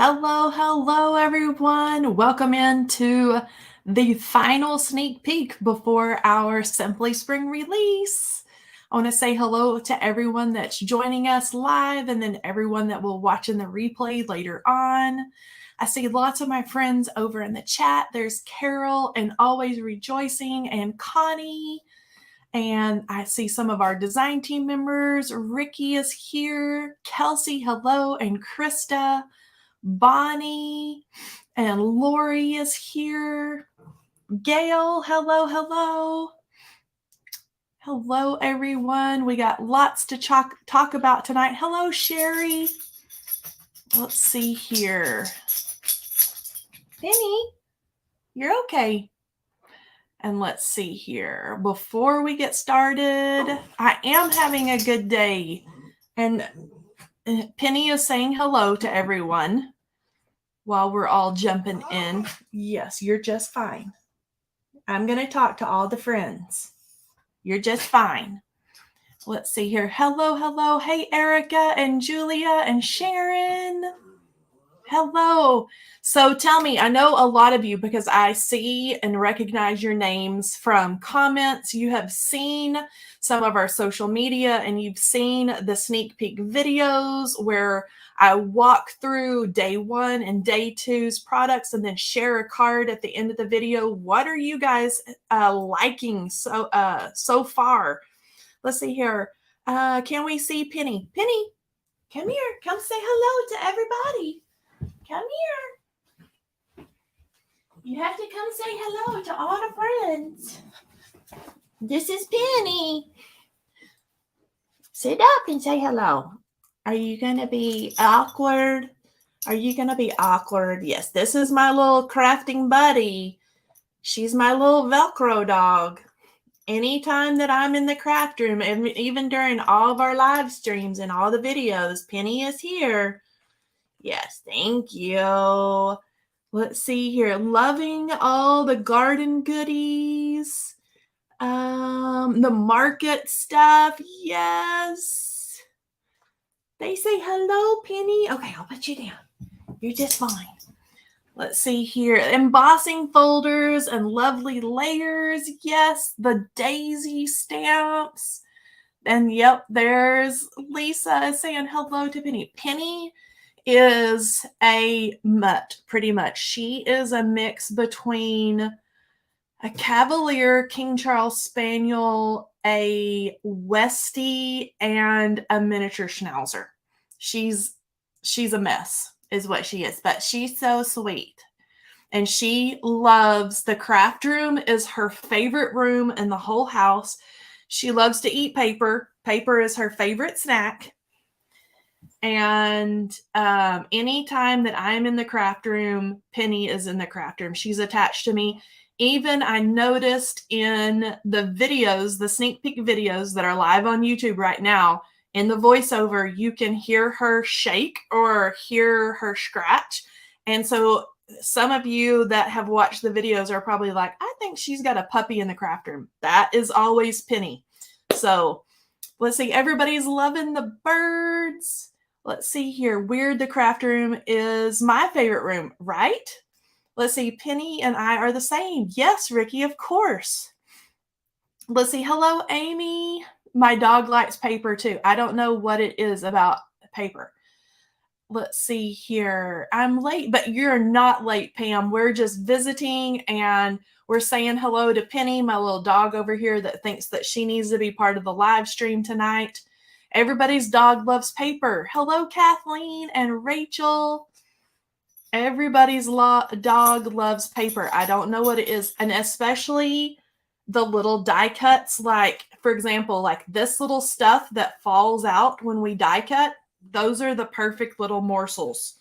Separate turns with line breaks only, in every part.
Hello, everyone. Welcome into the final sneak peek before our Simply Spring release. I want to say hello to everyone that's joining us live and then everyone that will watch in the replay later on. I see lots of my friends over in the chat. There's Carol and Always Rejoicing and Connie. And I see some of our design team members. Ricky is here. Kelsey, hello, and Krista. Bonnie and Lori is here. Gail, hello. Hello, everyone. We got lots to talk about tonight. Hello, Sherry. Let's see here. Penny, you're okay. And let's see here. Before we get started, I am having a good day. And Penny is saying hello to everyone while we're all jumping in. Yes, you're just fine. I'm going to talk to all the friends. You're just fine. Let's see here. Hello. Hey, Erica and Julia and Sharon. Hello. So tell me, I know a lot of you, because I see and recognize your names from comments. You have seen some of our social media and you've seen the sneak peek videos where I walk through day 1 and day 2's products and then share a card at the end of the video. What are you guys liking so far? Let's see here. Can we see Penny? Penny, come here. Come say hello to everybody. Come here. You have to come say hello to all the friends. This is Penny. Sit up and say hello. Are you going to be awkward? Yes, this is my little crafting buddy. She's my little Velcro dog. Anytime that I'm in the craft room, even during all of our live streams and all the videos, Penny is here. Yes, thank you. Let's see here. Loving all the garden goodies. The market stuff. Yes. They say hello, Penny. Okay, I'll put you down. You're just fine. Let's see here. Embossing folders and lovely layers. Yes, the daisy stamps. And yep, there's Lisa saying hello to Penny. Penny is a mutt, pretty much. She is a mix between a Cavalier King Charles Spaniel, a Westie, and a miniature Schnauzer. She's a mess, is what she is, but she's so sweet. And she loves the craft room, is her favorite room in the whole house. She loves to eat paper. Paper is her favorite snack. And anytime that I'm in the craft room, Penny is in the craft room. She's attached to me. Even I noticed in the videos, the sneak peek videos that are live on YouTube right now, in the voiceover, you can hear her shake or hear her scratch. And so some of you that have watched the videos are probably like, I think she's got a puppy in the craft room. That is always Penny. So let's see. Everybody's loving the birds. Let's see here. Weird the craft room is my favorite room, right? Let's see. Penny and I are the same. Yes, Ricky, of course. Let's see. Hello, Amy. My dog likes paper too. I don't know what it is about paper. Let's see here. I'm late, but you're not late, Pam. We're just visiting and we're saying hello to Penny, my little dog over here that thinks that she needs to be part of the live stream tonight. Everybody's dog loves paper. Hello, Kathleen and Rachel. Everybody's dog loves paper. I don't know what it is. And especially the little die cuts, like, for example, like this little stuff that falls out when we die cut. Those are the perfect little morsels.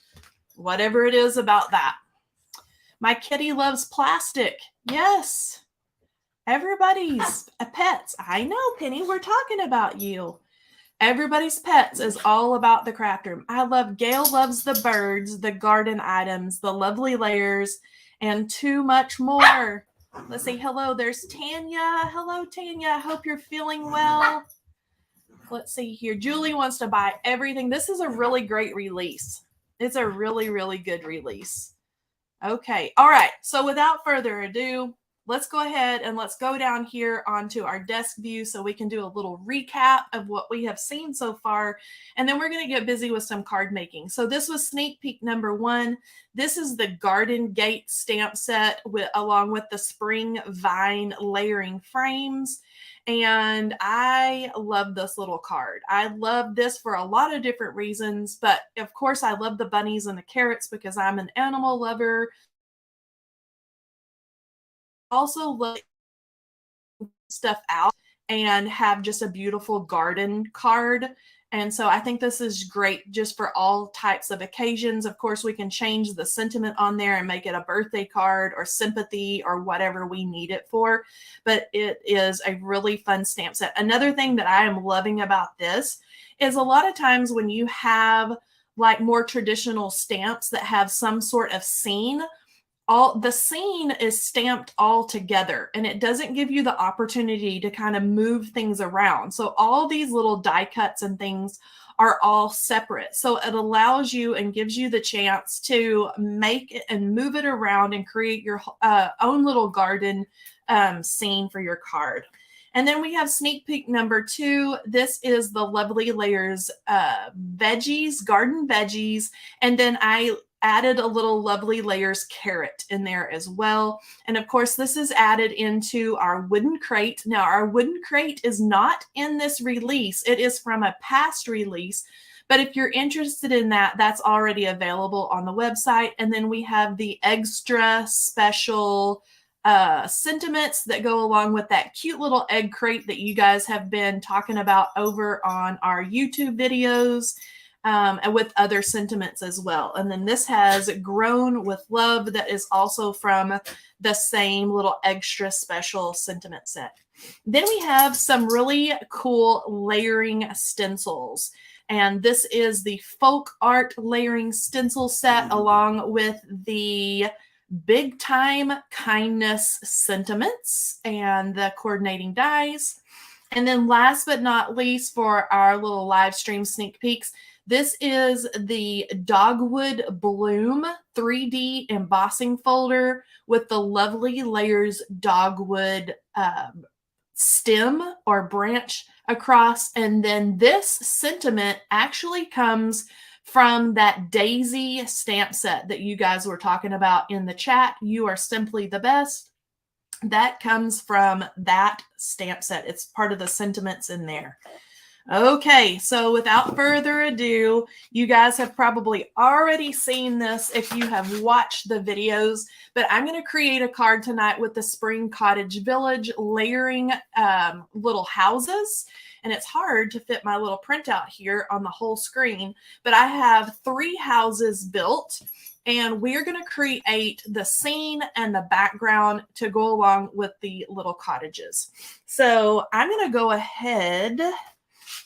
Whatever it is about that. My kitty loves plastic. Yes. Everybody's pets. I know, Penny, we're talking about you. Everybody's pets is all about the craft room. Gail loves the birds, the garden items, the lovely layers, and too much more. Let's see. Hello, there's Tanya. Hello, Tanya. I hope you're feeling well. Let's see here. Julie wants to buy everything. This is a really great release. It's a really, really good release. Okay. All right. So without further ado, let's go ahead and let's go down here onto our desk view so we can do a little recap of what we have seen so far. And then we're going to get busy with some card making. So this was sneak peek number 1. This is the Garden Gate stamp set along with the spring vine layering frames. And I love this little card. I love this for a lot of different reasons, but of course I love the bunnies and the carrots because I'm an animal lover. Also love stuff out and have just a beautiful garden card. And so I think this is great just for all types of occasions. Of course, we can change the sentiment on there and make it a birthday card or sympathy or whatever we need it for. But it is a really fun stamp set. Another thing that I am loving about this is a lot of times when you have like more traditional stamps that have some sort of scene, all the scene is stamped all together and it doesn't give you the opportunity to kind of move things around. So all these little die cuts and things are all separate. So it allows you and gives you the chance to make it and move it around and create your own little garden scene for your card. And then we have sneak peek number 2. This is the Lovely Layers veggies, garden veggies. And then I added a little Lovely Layers carrot in there as well. And of course, this is added into our wooden crate. Now, our wooden crate is not in this release. It is from a past release. But if you're interested in that, that's already available on the website. And then we have the extra special sentiments that go along with that cute little egg crate that you guys have been talking about over on our YouTube videos. And with other sentiments as well. And then this has Grown with Love that is also from the same little extra special sentiment set. Then we have some really cool layering stencils. And this is the Folk Art Layering Stencil set along with the Big Time Kindness Sentiments and the coordinating dies. And then last but not least for our little live stream sneak peeks, this is the Dogwood Bloom 3D embossing folder with the Lovely Layers dogwood stem or branch across. And then this sentiment actually comes from that Daisy stamp set that you guys were talking about in the chat. You are simply the best. That comes from that stamp set. It's part of the sentiments in there. Okay, so without further ado, you guys have probably already seen this if you have watched the videos, but I'm going to create a card tonight with the Spring Cottage Village layering little houses. And it's hard to fit my little printout here on the whole screen, but I have 3 houses built. And we're going to create the scene and the background to go along with the little cottages. So I'm going to go ahead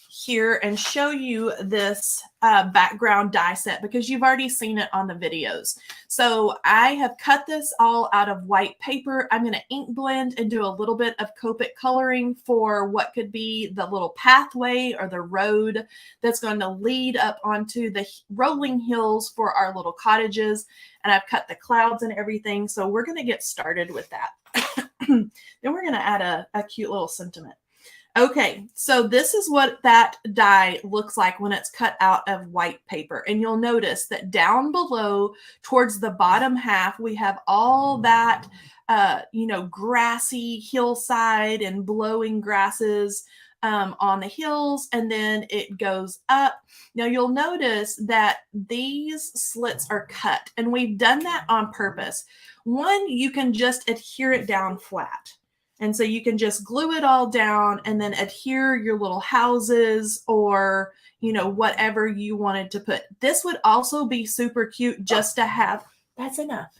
here and show you this background die set because you've already seen it on the videos. So I have cut this all out of white paper. I'm going to ink blend and do a little bit of Copic coloring for what could be the little pathway or the road that's going to lead up onto the rolling hills for our little cottages. And I've cut the clouds and everything. So we're going to get started with that. Then we're going to add a cute little sentiment. Okay, so this is what that die looks like when it's cut out of white paper. And you'll notice that down below towards the bottom half, we have all that, grassy hillside and blowing grasses on the hills. And then it goes up. Now you'll notice that these slits are cut and we've done that on purpose. One, you can just adhere it down flat. And so you can just glue it all down and then adhere your little houses or, whatever you wanted to put. This would also be super cute just to have. That's enough.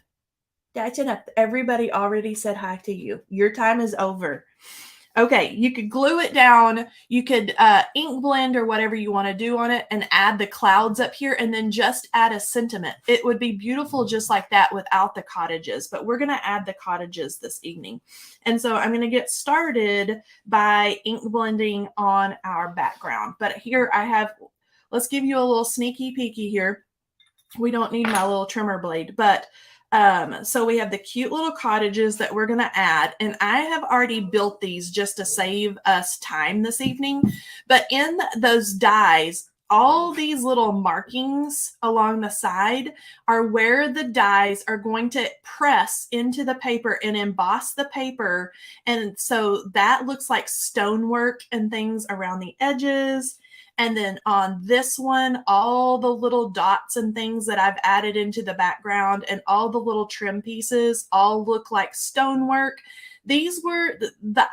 That's enough. Everybody already said hi to you. Your time is over. Okay, you could glue it down. You could ink blend or whatever you want to do on it and add the clouds up here and then just add a sentiment. It would be beautiful just like that without the cottages, but we're going to add the cottages this evening. And so I'm going to get started by ink blending on our background. But here I have, let's give you a little sneaky peeky here. We don't need my little trimmer blade, but so we have the cute little cottages that we're going to add, and I have already built these just to save us time this evening. But in those dies, all these little markings along the side are where the dies are going to press into the paper and emboss the paper. And so that looks like stonework and things around the edges. And then on this one, all the little dots and things that I've added into the background and all the little trim pieces all look like stonework. These were the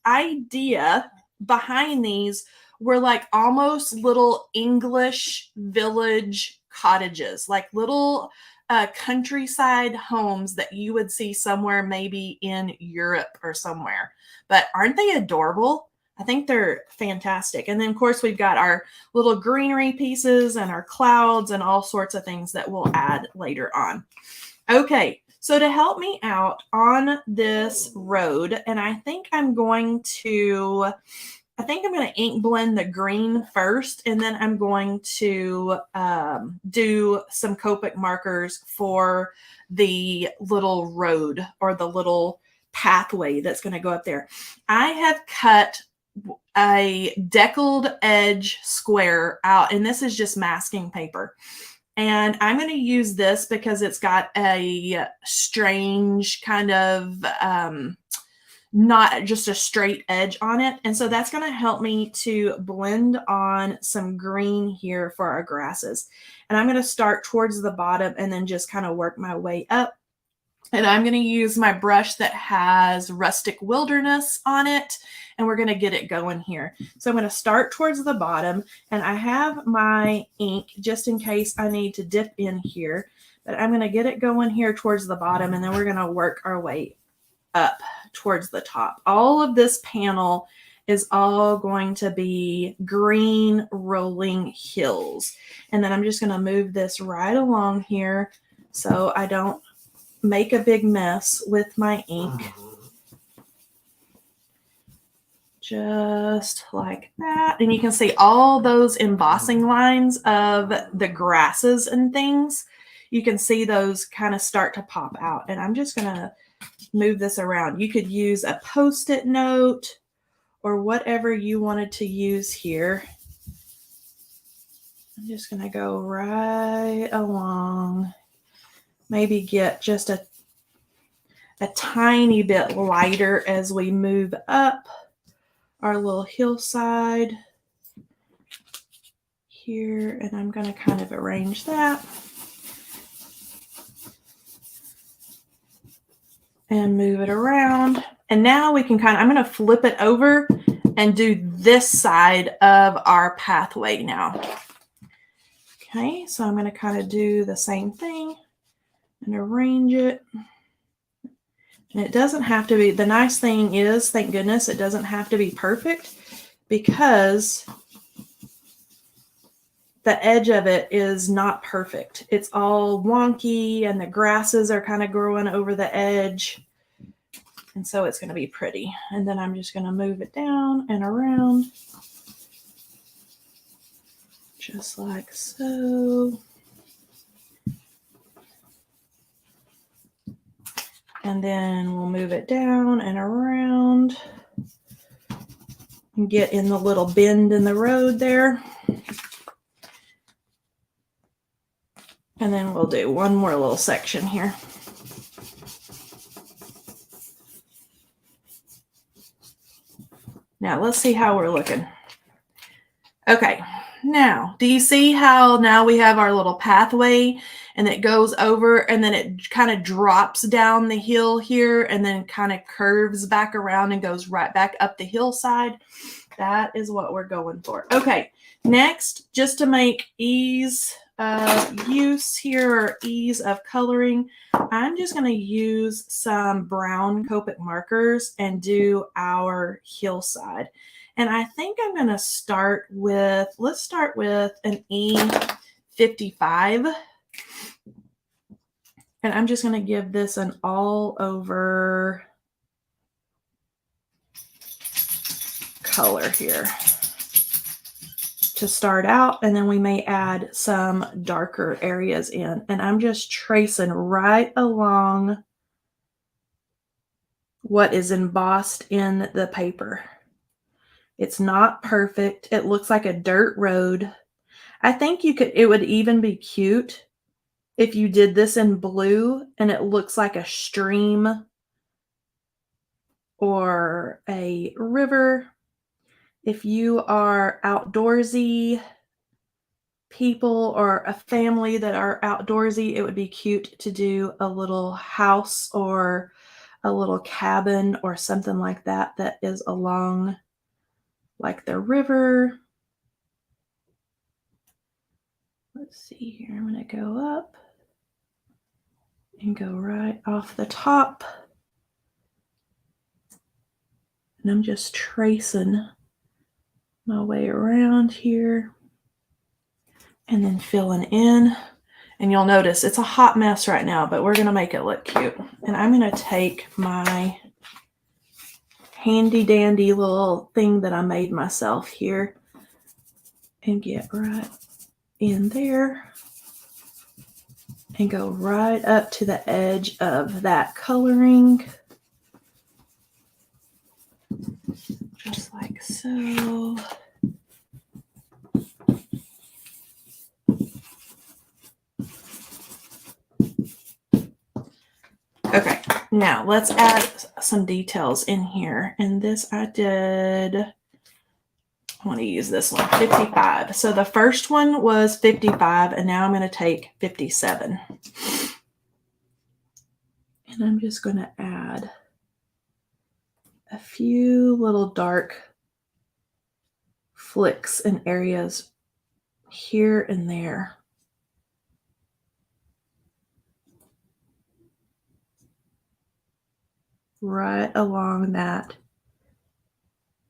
idea behind these were like almost little English village cottages, like little countryside homes that you would see somewhere maybe in Europe or somewhere. But aren't they adorable? I think they're fantastic. And then, of course, we've got our little greenery pieces and our clouds and all sorts of things that we'll add later on. Okay, so to help me out on this road, and I think I'm going to ink blend the green first, and then I'm going to do some Copic markers for the little road or the little pathway that's going to go up there. I have cut a deckled edge square out, and this is just masking paper. And I'm going to use this because it's got a strange kind of not just a straight edge on it. And so that's going to help me to blend on some green here for our grasses. And I'm going to start towards the bottom and then just kind of work my way up. And I'm going to use my brush that has Rustic Wilderness on it, and we're going to get it going here. So I'm going to start towards the bottom, and I have my ink just in case I need to dip in here, but I'm going to get it going here towards the bottom, and then we're going to work our way up towards the top. All of this panel is all going to be green rolling hills. And then I'm just going to move this right along here so I don't make a big mess with my ink. Just like that. And you can see all those embossing lines of the grasses and things. You can see those kind of start to pop out. And I'm just going to move this around. You could use a Post-it note or whatever you wanted to use here. I'm just going to go right along. Maybe get just a tiny bit lighter as we move up our little hillside here. And I'm going to kind of arrange that. And move it around. And now we can I'm going to flip it over and do this side of our pathway now. Okay, so I'm going to kind of do the same thing and arrange it. And it doesn't have to be, the nice thing is, thank goodness, it doesn't have to be perfect because the edge of it is not perfect. It's all wonky and the grasses are kind of growing over the edge. And so it's going to be pretty. And then I'm just going to move it down and around. Just like so. And then we'll move it down and around and get in the little bend in the road there. And then we'll do one more little section here. Now let's see how we're looking. Okay, now do you see how now we have our little pathway and it goes over and then it kind of drops down the hill here and then kind of curves back around and goes right back up the hillside? That is what we're going for. Okay, next, just to make ease of use here or ease of coloring, I'm just going to use some brown Copic markers and do our hillside. And I think I'm going to start with, let's start with an E55. And I'm just going to give this an all over color here. to start out, and then we may add some darker areas in. And I'm just tracing right along what is embossed in the paper. It's not perfect. It looks like a dirt road. I think it would even be cute if you did this in blue and it looks like a stream or a river. If you are outdoorsy people or a family that are outdoorsy, it would be cute to do a little house or a little cabin or something like that that is along like the river. Let's see here. I'm going to go up and go right off the top. And I'm just tracing my way around here and then filling in. And you'll notice it's a hot mess right now, but we're going to make it look cute. And I'm going to take my handy dandy little thing that I made myself here and get right in there and go right up to the edge of that coloring. Just like so. Okay, now let's add some details in here. And this I want to use this one, 55. So the first one was 55, and now I'm going to take 57. And I'm just going to add a few little dark flicks in areas here and there. Right along that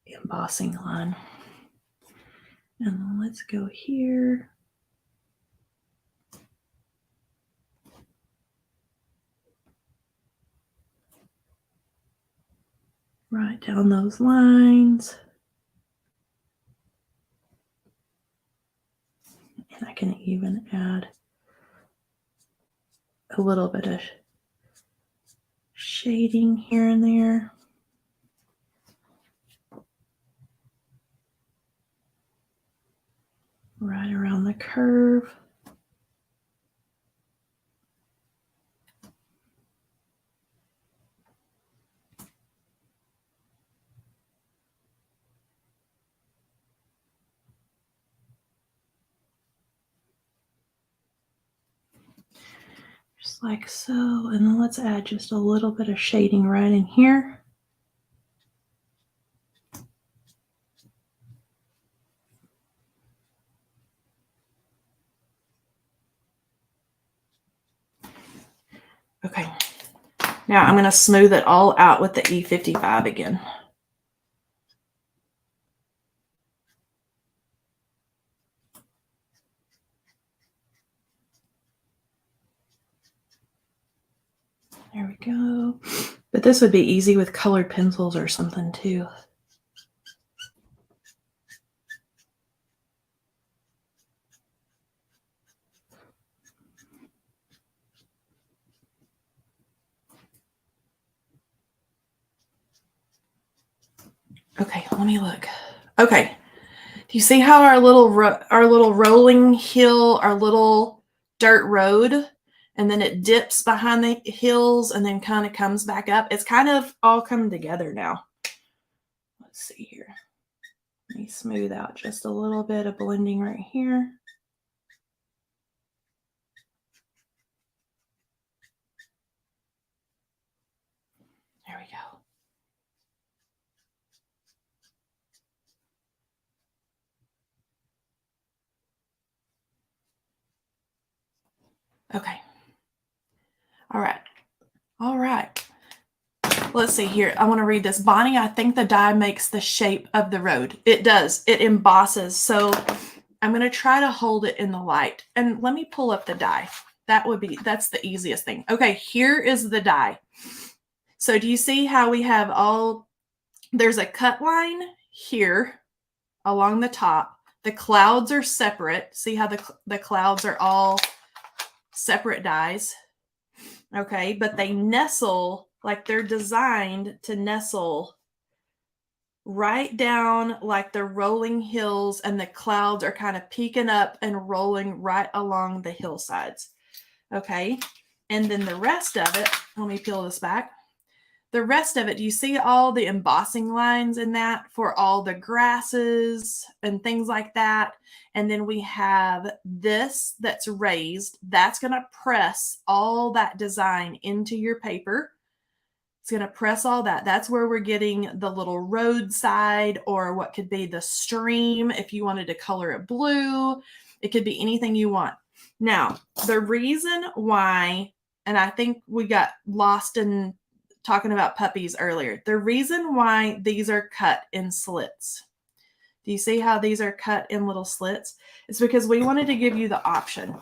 embossing line. And then let's go here. Right down those lines. And I can even add a little bit of shading here and there. Right around the curve. Just like so. And then let's add just a little bit of shading right in here. Okay, now I'm going to smooth it all out with the E55 again. There we go. But this would be easy with colored pencils or something too. Okay, let me look. Okay, do you see how our little rolling hill, our little dirt road, and then it dips behind the hills and then kind of comes back up? It's kind of all come together now. Let's see here. Let me smooth out just a little bit of blending right here. There we go. Okay. All right. All right. Let's see here. I want to read this. Bonnie, I think the die makes the shape of the road. It does. It embosses. So I'm going to try to hold it in the light. And let me pull up the die. That's the easiest thing. Okay, here is the die. So do you see how we have there's a cut line here along the top. The clouds are separate. See how the clouds are all separate dies? Okay, but they nestle, like they're designed to nestle right down like the rolling hills, and the clouds are kind of peeking up and rolling right along the hillsides. Okay, and then the rest of it, let me peel this back. The rest of it, do you see all the embossing lines in that for all the grasses and things like that? And then we have this that's raised. That's going to press all that design into your paper. It's going to press all that. That's where we're getting the little roadside, or what could be the stream if you wanted to color it blue. It could be anything you want. Now, the reason why, and I think we got lost in talking about puppies earlier, the reason why these are cut in slits. Do you see how these are cut in little slits? It's because we wanted to give you the option.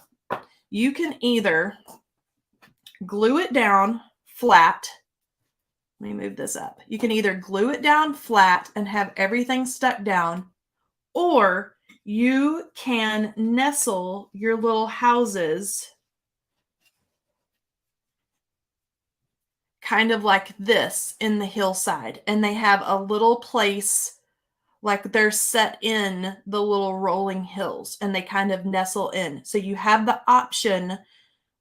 You can either glue it down flat. Let me move this up. You can either glue it down flat and have everything stuck down, or you can nestle your little houses kind of like this in the hillside, and they have a little place like they're set in the little rolling hills, and they kind of nestle in. So you have the option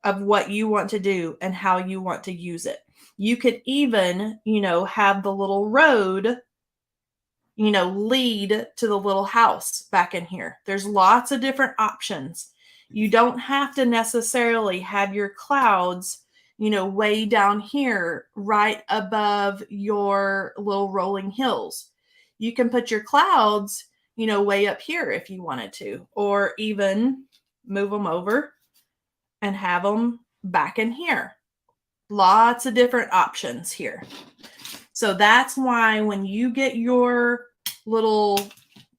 of what you want to do and how you want to use it. You could even, have the little road, lead to the little house back in here. There's lots of different options. You don't have to necessarily have your clouds, way down here right above your little rolling hills. You can put your clouds, way up here if you wanted to, or even move them over and have them back in here. Lots of different options here. So that's why when you get your little,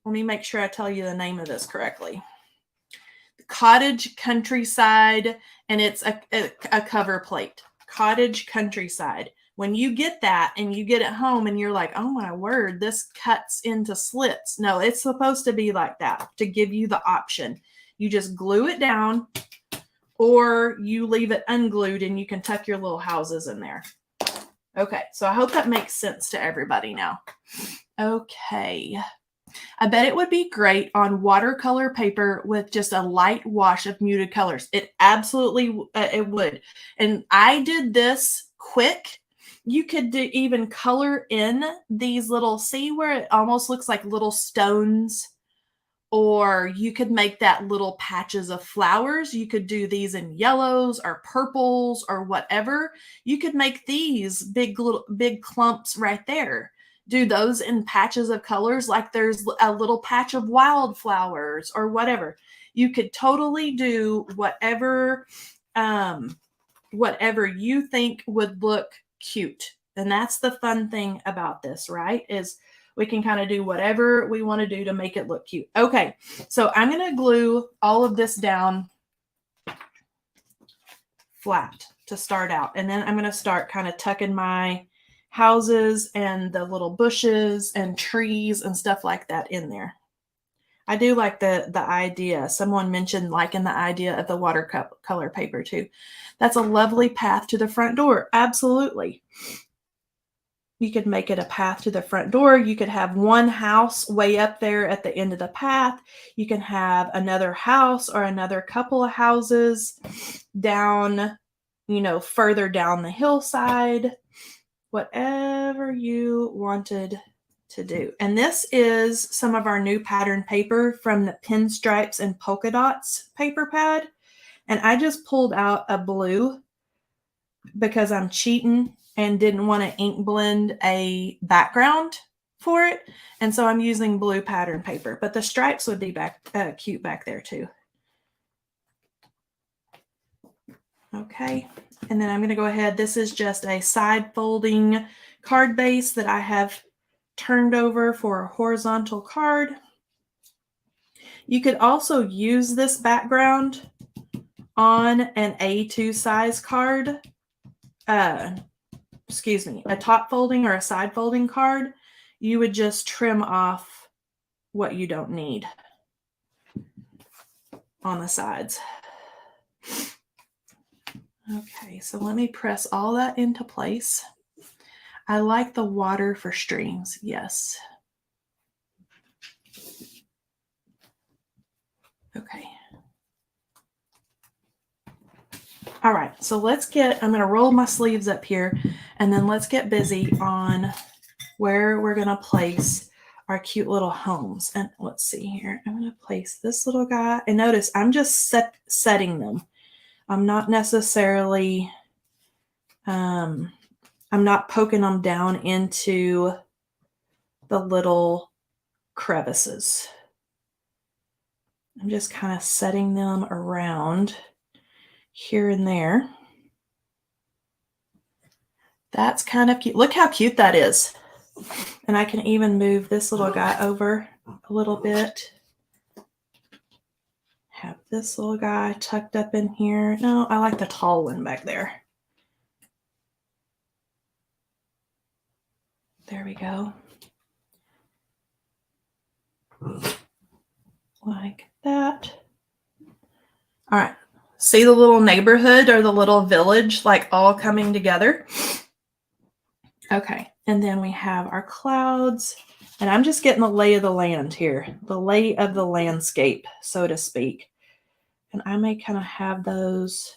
let me make sure I tell you the name of this correctly. Cottage Countryside, and it's a cover plate. Cottage Countryside. When you get that and you get it home and you're like, oh my word, this cuts into slits. No, it's supposed to be like that to give you the option. You just glue it down, or you leave it unglued and you can tuck your little houses in there. Okay, so I hope that makes sense to everybody now. Okay. I bet it would be great on watercolor paper with just a light wash of muted colors. It absolutely, it would. And I did this quick. You could even color in these little, see where it almost looks like little stones? Or you could make that little patches of flowers. You could do these in yellows or purples or whatever. You could make these big clumps right there. Do those in patches of colors, like there's a little patch of wildflowers or whatever. You could totally do whatever you think would look cute. And that's the fun thing about this, right? Is we can kind of do whatever we want to do to make it look cute. Okay, so I'm going to glue all of this down flat to start out. And then I'm going to start kind of tucking my houses and the little bushes and trees and stuff like that in there. I do like the idea. Someone mentioned liking the idea of the watercolor paper too. That's a lovely path to the front door. Absolutely. You could make it a path to the front door. You could have one house way up there at the end of the path. You can have another house or another couple of houses down, further down the hillside, whatever you wanted to do. And this is some of our new pattern paper from the Pinstripes and Polka Dots paper pad. And I just pulled out a blue because I'm cheating and didn't want to ink blend a background for it. And so I'm using blue pattern paper, but the stripes would be cute back there too. Okay. And then I'm going to go ahead. This is just a side folding card base that I have turned over for a horizontal card. You could also use this background on an A2 size card. A top folding or a side folding card. You would just trim off what you don't need. on the sides. Okay, so let me press all that into place. I like the water for streams, yes. Okay. All right, so I'm going to roll my sleeves up here, and then let's get busy on where we're going to place our cute little homes. And let's see here. I'm going to place this little guy. And notice I'm just setting them. I'm not necessarily, I'm not poking them down into the little crevices. I'm just kind of setting them around here and there. That's kind of cute. Look how cute that is. And I can even move this little guy over a little bit. Have this little guy tucked up in here. No, I like the tall one back there. There we go. Like that. All right. See the little neighborhood or the little village like all coming together? Okay. And then we have our clouds. And I'm just getting the lay of the land here. The lay of the landscape, so to speak. And I may kind of have those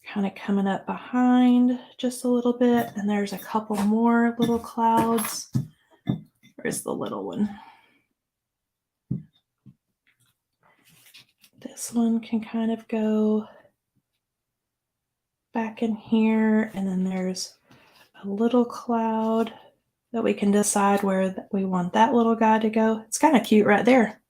kind of coming up behind just a little bit. And there's a couple more little clouds. Where's the little one? This one can kind of go back in here. And then there's a little cloud that we can decide where we want that little guy to go. It's kind of cute right there.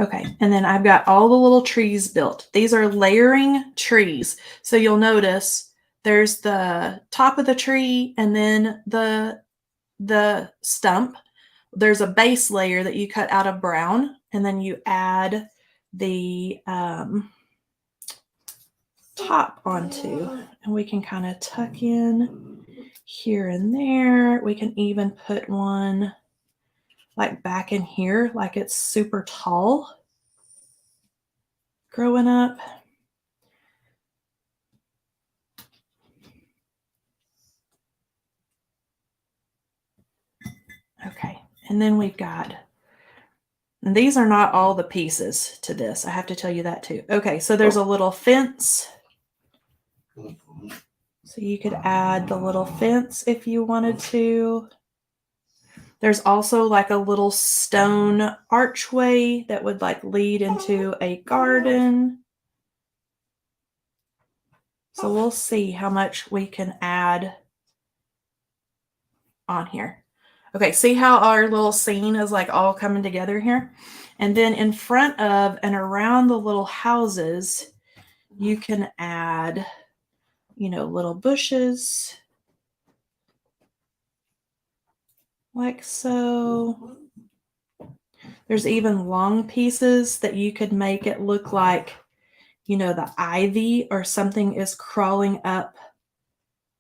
Okay, and then I've got all the little trees built. These are layering trees. So you'll notice there's the top of the tree and then the stump. There's a base layer that you cut out of brown, and then you add the top onto, and we can kind of tuck in here and there. We can even put one like back in here, like it's super tall growing up. Okay, and then we've got, and these are not all the pieces to this. I have to tell you that too. Okay, so there's a little fence. So you could add the little fence if you wanted to. There's also like a little stone archway that would like lead into a garden. So we'll see how much we can add on here. Okay, see how our little scene is like all coming together here? And then in front of and around the little houses, you can add, you know, little bushes. Like so. There's even long pieces that you could make it look like, you know, the ivy or something is crawling up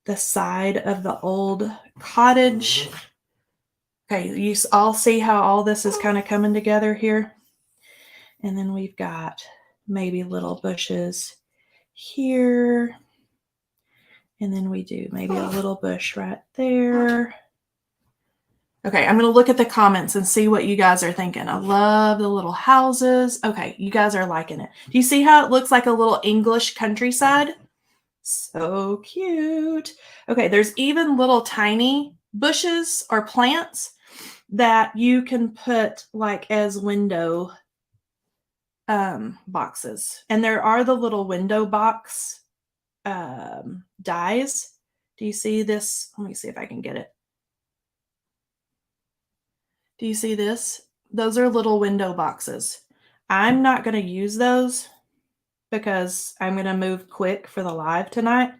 the side of the old cottage. Okay, you all see how all this is kind of coming together here? And then we've got maybe little bushes here. And then we do maybe a little bush right there. Okay, I'm going to look at the comments and see what you guys are thinking. I love the little houses. Okay, you guys are liking it. Do you see how it looks like a little English countryside? So cute. Okay, there's even little tiny bushes or plants that you can put like as window boxes. And there are the little window box dies. Do you see this? Let me see if I can get it. Do you see this? Those are little window boxes. I'm not going to use those because I'm going to move quick for the live tonight,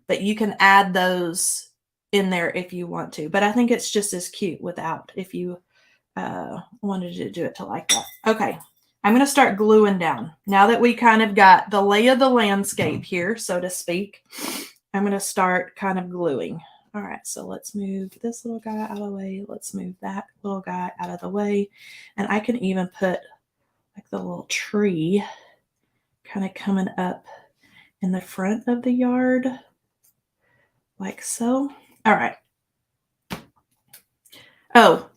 but you can add those in there if you want to. But I think it's just as cute without, if you wanted to do it to like that. Okay, I'm going to start gluing down. Now that we kind of got the lay of the landscape here, so to speak, I'm going to start kind of gluing. All right, so let's move this little guy out of the way. Let's move that little guy out of the way. And I can even put like the little tree kind of coming up in the front of the yard, like so. All right. Oh,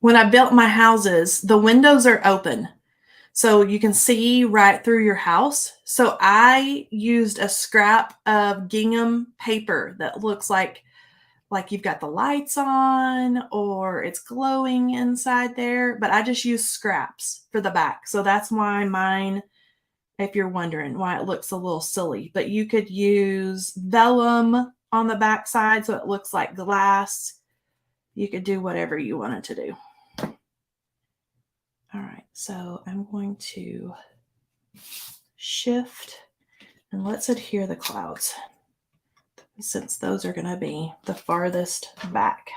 when I built my houses, the windows are open. So you can see right through your house. So I used a scrap of gingham paper that looks like you've got the lights on or it's glowing inside there, but I just use scraps for the back. So that's why mine, if you're wondering why it looks a little silly, but you could use vellum on the back side so it looks like glass. You could do whatever you wanted to do. All right, so I'm going to shift and let's adhere the clouds since those are going to be the farthest back.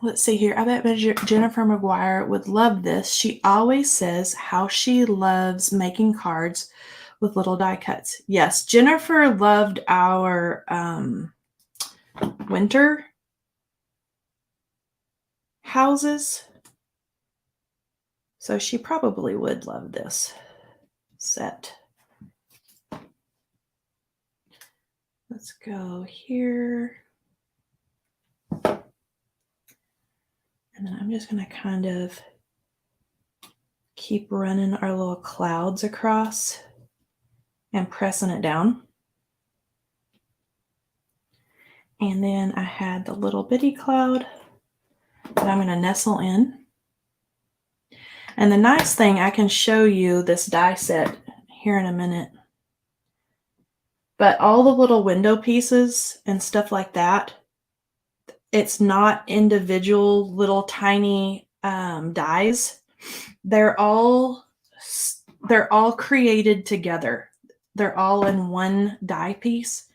Let's see here. I bet Jennifer McGuire would love this. She always says how she loves making cards with little die cuts. Yes, Jennifer loved our winter houses. So she probably would love this set. Let's go here. And then I'm just going to kind of keep running our little clouds across and pressing it down. And then I had the little bitty cloud that I'm going to nestle in. And the nice thing, I can show you this die set here in a minute. But all the little window pieces and stuff like that, it's not individual little tiny dies. They're all created together. They're all in one die piece.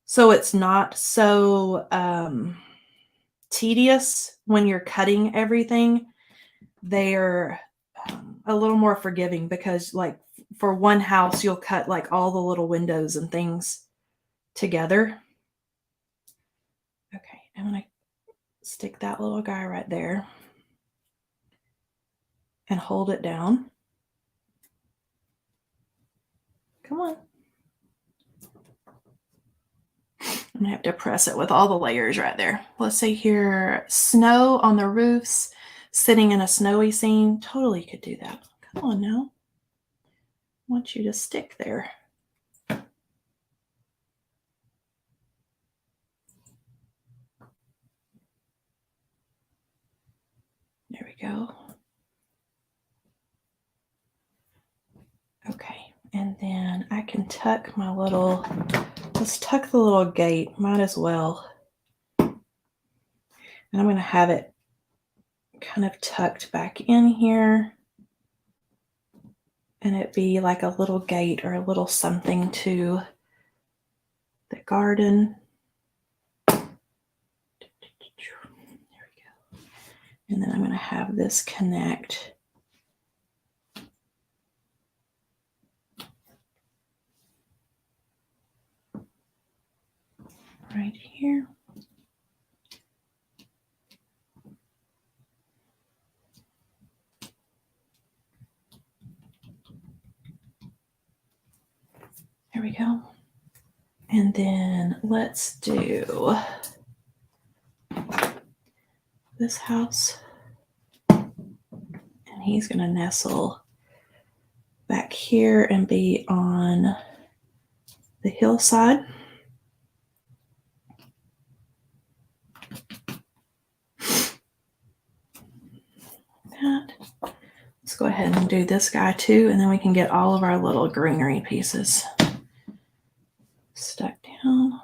So it's not so tedious when you're cutting everything. They're a little more forgiving because like for one house, you'll cut like all the little windows and things together. Okay, I'm going to stick that little guy right there and hold it down. Come on. I'm going to have to press it with all the layers right there. Let's see here. Snow on the roofs, sitting in a snowy scene. Totally could do that. Come on now. I want you to stick there. There we go. Okay, and then I can tuck my little, let's tuck the little gate, might as well. And I'm going to have it kind of tucked back in here. And it be like a little gate or a little something to the garden. There we go. And then I'm going to have this connect right here. There we go. And then let's do this house. And he's going to nestle back here and be on the hillside. That. Let's go ahead and do this guy too, and then we can get all of our little greenery pieces stuck down.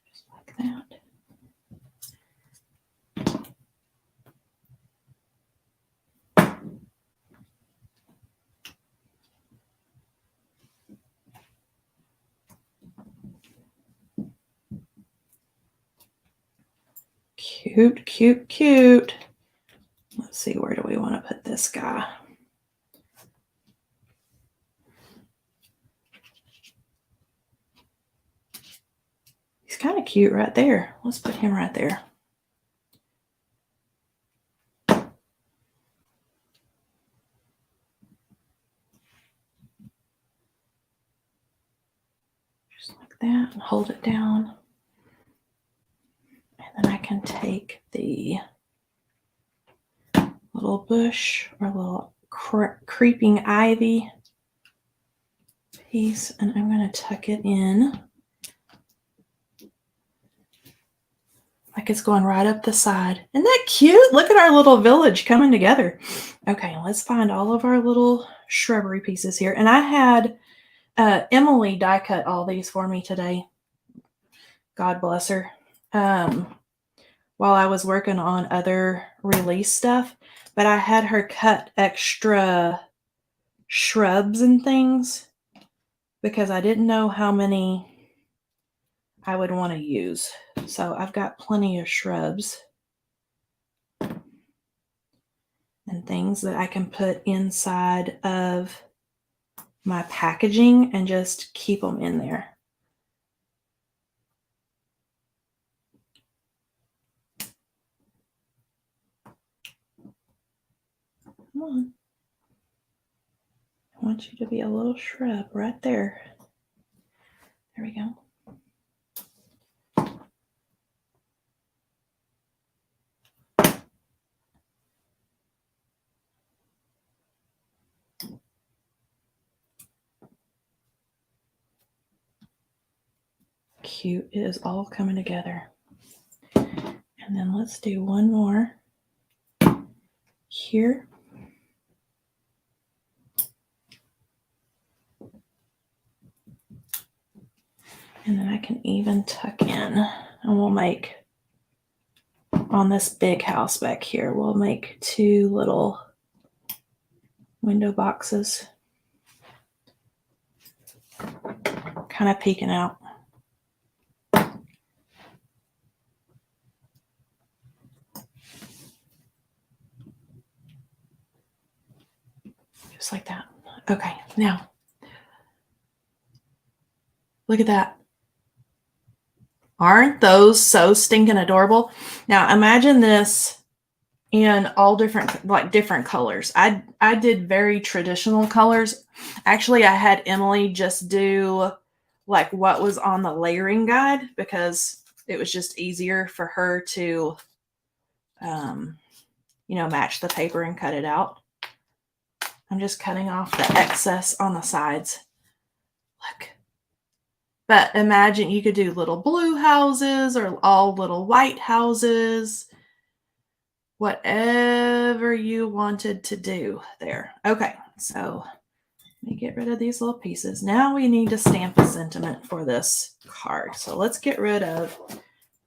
Just like that. Cute, cute, cute. Let's see, where do we want to put this guy? He's kind of cute right there. Let's put him right there. Just like that, and hold it down. And then I can take the little bush or little creeping ivy piece, and I'm going to tuck it in like it's going right up the side. Isn't that cute? Look at our little village coming together. Okay, let's find all of our little shrubbery pieces here. And I had Emily die cut all these for me today. God bless her. While I was working on other release stuff, but I had her cut extra shrubs and things because I didn't know how many I would want to use. So I've got plenty of shrubs and things that I can put inside of my packaging and just keep them in there. Come on. I want you to be a little shrub right there. There we go. Cute. It is all coming together. And then let's do one more here. And then I can even tuck in, and we'll make, on this big house back here, we'll make 2 little window boxes, kind of peeking out. Just like that. Okay, now, look at that. Aren't those so stinking adorable? Now imagine this in all different colors. I did very traditional colors. Actually, I had Emily just do like what was on the layering guide because it was just easier for her to, match the paper and cut it out. I'm just cutting off the excess on the sides. Look. But imagine you could do little blue houses or all little white houses, whatever you wanted to do there. Okay, so let me get rid of these little pieces. Now we need to stamp a sentiment for this card. So let's get rid of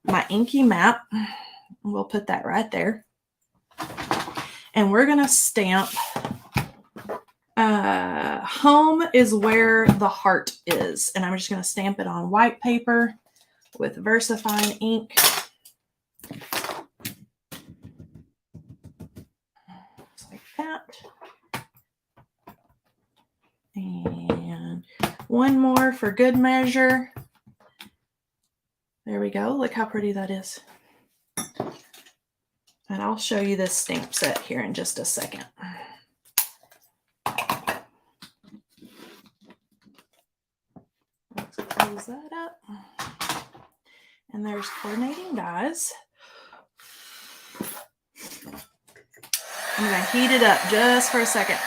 my inky map. We'll put that right there. And we're going to stamp home is where the heart is. And I'm just going to stamp it on white paper with VersaFine ink. Just like that. And one more for good measure. There we go. Look how pretty that is. And I'll show you this stamp set here in just a second. Let's close that up. And there's coordinating dies. I'm going to heat it up just for a second.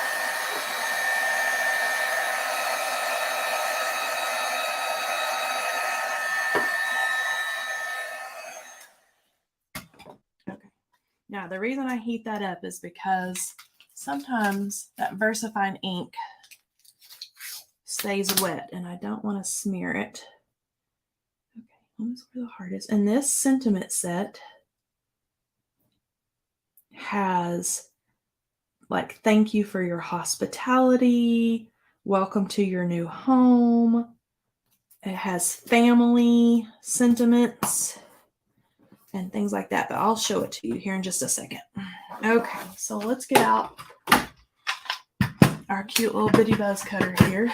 Okay. Now, the reason I heat that up is because sometimes that VersaFine ink stays wet and I don't want to smear it. Okay, almost where the heart is. And this sentiment set has like, thank you for your hospitality, welcome to your new home. It has family sentiments and things like that, but I'll show it to you here in just a second. Okay, so let's get out our cute little bitty buzz cutter here.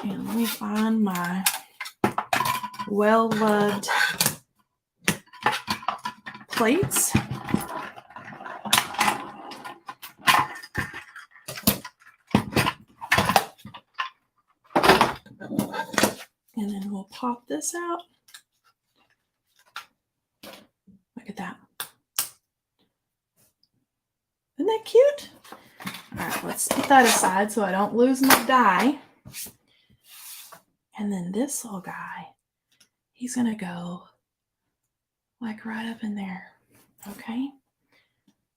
And let me find my well-loved plates. And then we'll pop this out. Look at that. Isn't that cute? All right, let's put that aside so I don't lose my die. And then this little guy, he's going to go like right up in there. Okay.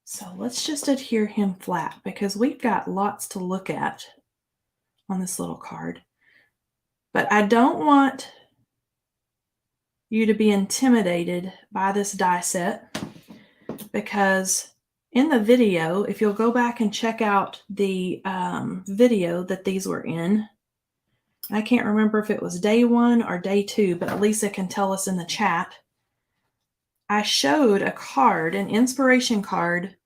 So let's just adhere him flat because we've got lots to look at on this little card. But I don't want you to be intimidated by this die set because in the video, if you'll go back and check out the video that these were in, I can't remember if it was day 1 or day 2, but Lisa can tell us in the chat. I showed a card, an inspiration card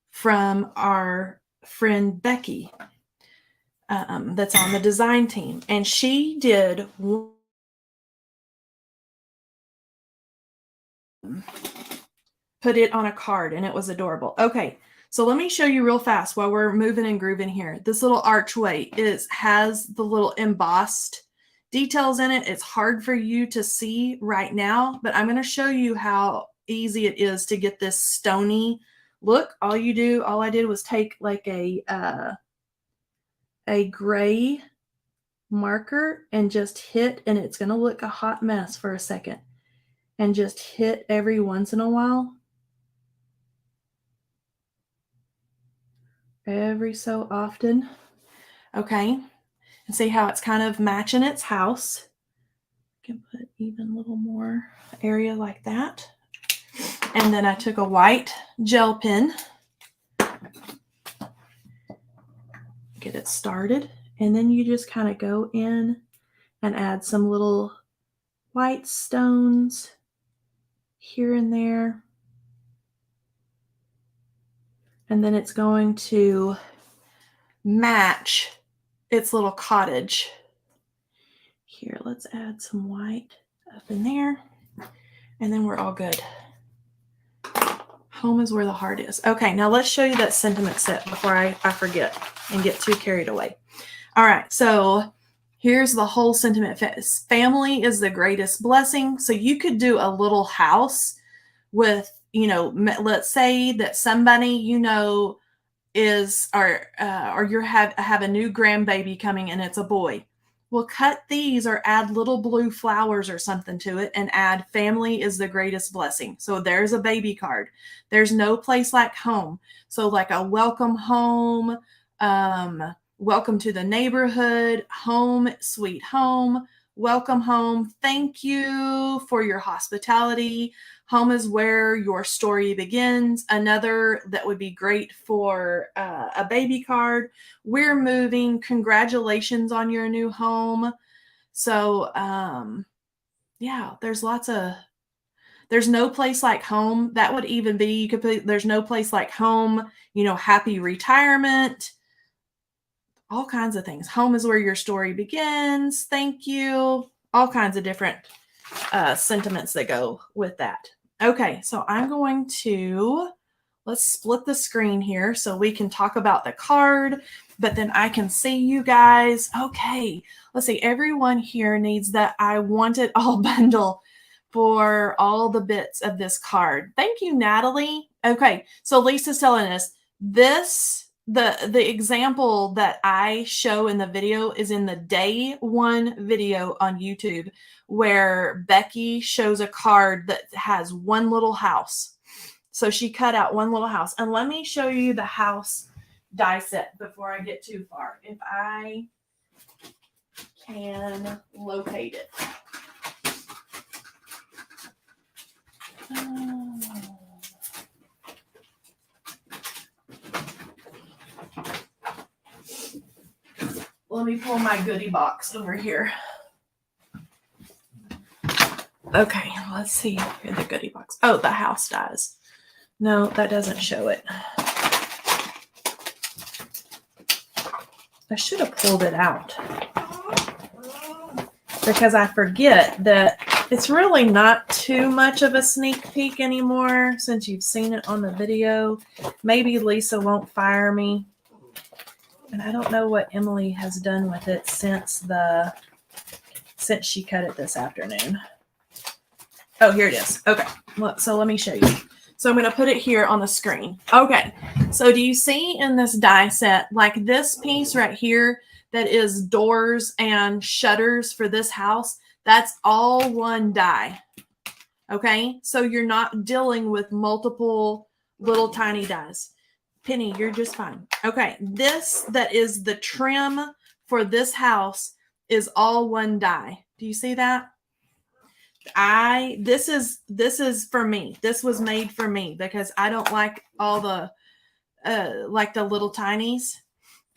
from our friend Becky that's on the design team. And she did put it on a card and it was adorable. Okay, so let me show you real fast while we're moving and grooving here. This little archway has the little embossed details in it. It's hard for you to see right now, but I'm going to show you how easy it is to get this stony look. All I did was take like a gray marker and just hit, and it's going to look a hot mess for a second, and just hit every once in a while. Every so often. Okay. And see how it's kind of matching its house. I can put even a little more area like that. And then I took a white gel pen. Get it started. And then you just kind of go in and add some little white stones here and there. And then it's going to match its little cottage. Here, let's add some white up in there. And then we're all good. Home is where the heart is. Okay, now let's show you that sentiment set before I forget and get too carried away. All right, so here's the whole sentiment. Family is the greatest blessing. So you could do a little house with, let's say that somebody is or you have a new grandbaby coming and it's a boy. Well, cut these or add little blue flowers or something to it and add family is the greatest blessing. So there's a baby card. There's no place like home. So like a welcome home, welcome to the neighborhood, home, sweet home, welcome home. Thank you for your hospitality. Home is where your story begins. Another that would be great for a baby card. We're moving. Congratulations on your new home. So, yeah, there's no place like home. That would even be, you could put, there's no place like home, happy retirement, all kinds of things. Home is where your story begins. Thank you. All kinds of different sentiments that go with that. Okay, so I'm going to, let's split the screen here so we can talk about the card, but then I can see you guys. Okay, let's see. Everyone here needs that I want it all bundle for all the bits of this card. Thank you, Natalie. Okay, so Lisa's telling us this, the example that I show in the video is in the day 1 video on YouTube where Becky shows a card that has one little house. So she cut out one little house. And let me show you the house die set before I get too far. If I can locate it. Let me pull my goodie box over here. Okay, let's see here, the goodie box. Oh, the house dies. No, that doesn't show it. I should have pulled it out because I forget that It's really not too much of a sneak peek anymore since you've seen it on the video. Maybe Lisa won't fire me. And I don't know what Emily has done with it since she cut it this afternoon. Oh, here it is. Okay. So let me show you. So I'm going to put it here on the screen. Okay. So do you see in this die set, like this piece right here that is doors and shutters for this house? That's all one die. Okay. So you're not dealing with multiple little tiny dies. Penny, you're just fine. Okay. This that is the trim for this house is all one die. Do you see that? This is for me. This was made for me because I don't like all the like the little tinies.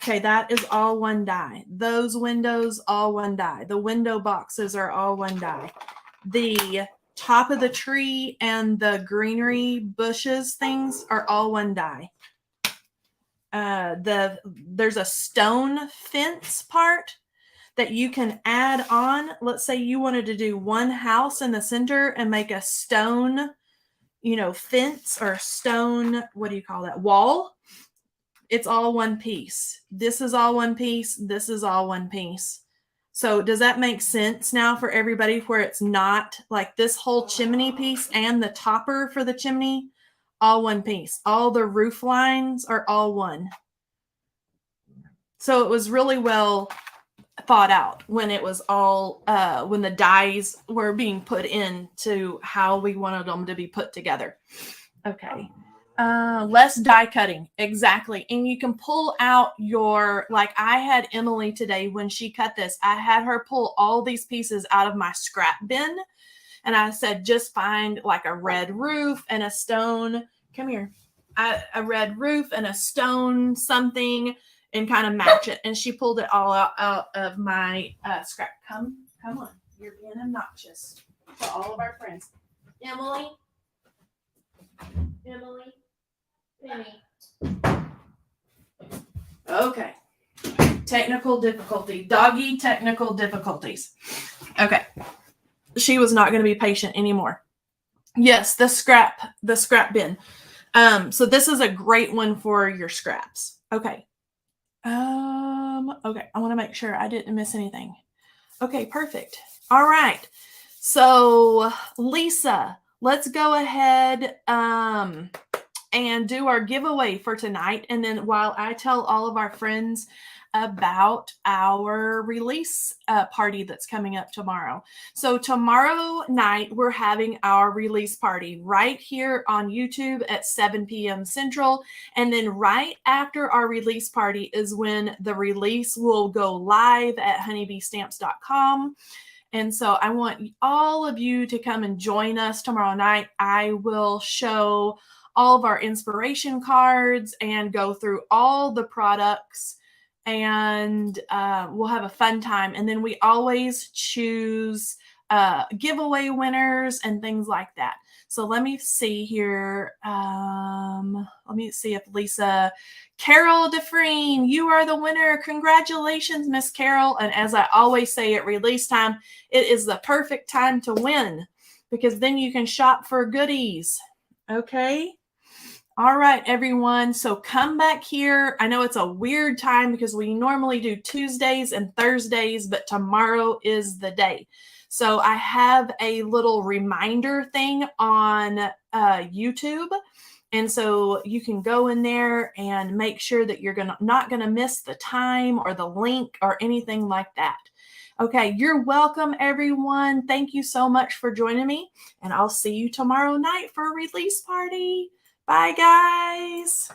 Okay, that is all one die. Those windows, all one die. The window boxes are all one die. The top of the tree and the greenery bushes things are all one die. There's a stone fence part that you can add on. Let's say you wanted to do one house in the center and make a stone, fence or stone, what do you call that? Wall. It's all one piece. This is all one piece. This is all one piece. So does that make sense now for everybody where it's not like this whole chimney piece and the topper for the chimney, all one piece. All the roof lines are all one. So it was really well thought out when it was all, when the dies were being put into how we wanted them to be put together. Okay. Less die cutting. Exactly. And you can pull out like I had Emily today when she cut this, I had her pull all these pieces out of my scrap bin. And I said, just find like a red roof and a stone. Come here. A red roof and a stone something and kind of match it. And she pulled it all out of my scrap. Come on. You're being obnoxious to all of our friends. Emily. Penny. Okay. Technical difficulty. Doggy technical difficulties. Okay. She was not going to be patient anymore. Yes, the scrap bin. So this is a great one for your scraps. Okay. Okay. I want to make sure I didn't miss anything. Okay, perfect. All right. So Lisa, let's go ahead, and do our giveaway for tonight. And then while I tell all of our friends about our release party that's coming up tomorrow. So tomorrow night, we're having our release party right here on YouTube at 7 p.m. Central. And then right after our release party is when the release will go live at honeybeestamps.com. And so I want all of you to come and join us tomorrow night. I will show all of our inspiration cards and go through all the products, and we'll have a fun time. And then we always choose giveaway winners and things like that. So let me see here. Let me see if Carol DeFreen, you are the winner. Congratulations, Miss Carol. And as I always say at release time, it is the perfect time to win because then you can shop for goodies. Okay. All right, everyone. So come back here. I know it's a weird time because we normally do Tuesdays and Thursdays, but tomorrow is the day. So I have a little reminder thing on YouTube. And so you can go in there and make sure that you're not going to miss the time or the link or anything like that. Okay, you're welcome, everyone. Thank you so much for joining me. And I'll see you tomorrow night for a release party. Bye, guys.